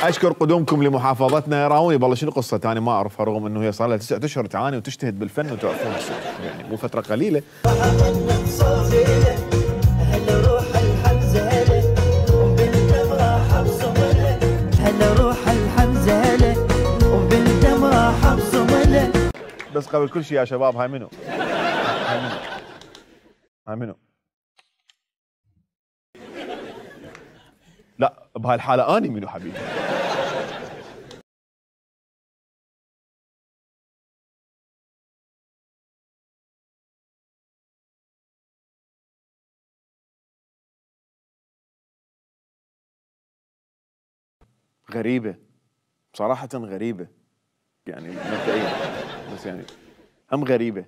اشكر قدومكم لمحافظتنا. راوني والله شنو قصه انا ما اعرفها، رغم انه هي صار لها 9 اشهر تعاني وتجتهد بالفن وتعرفون يعني مو فتره قليله. بس قبل كل شيء يا شباب، هاي منو؟ هاي منو؟ لا بهاي الحاله اني منو حبيبي؟ غريبه بصراحه، غريبه يعني مبدئيا، بس يعني هم غريبه.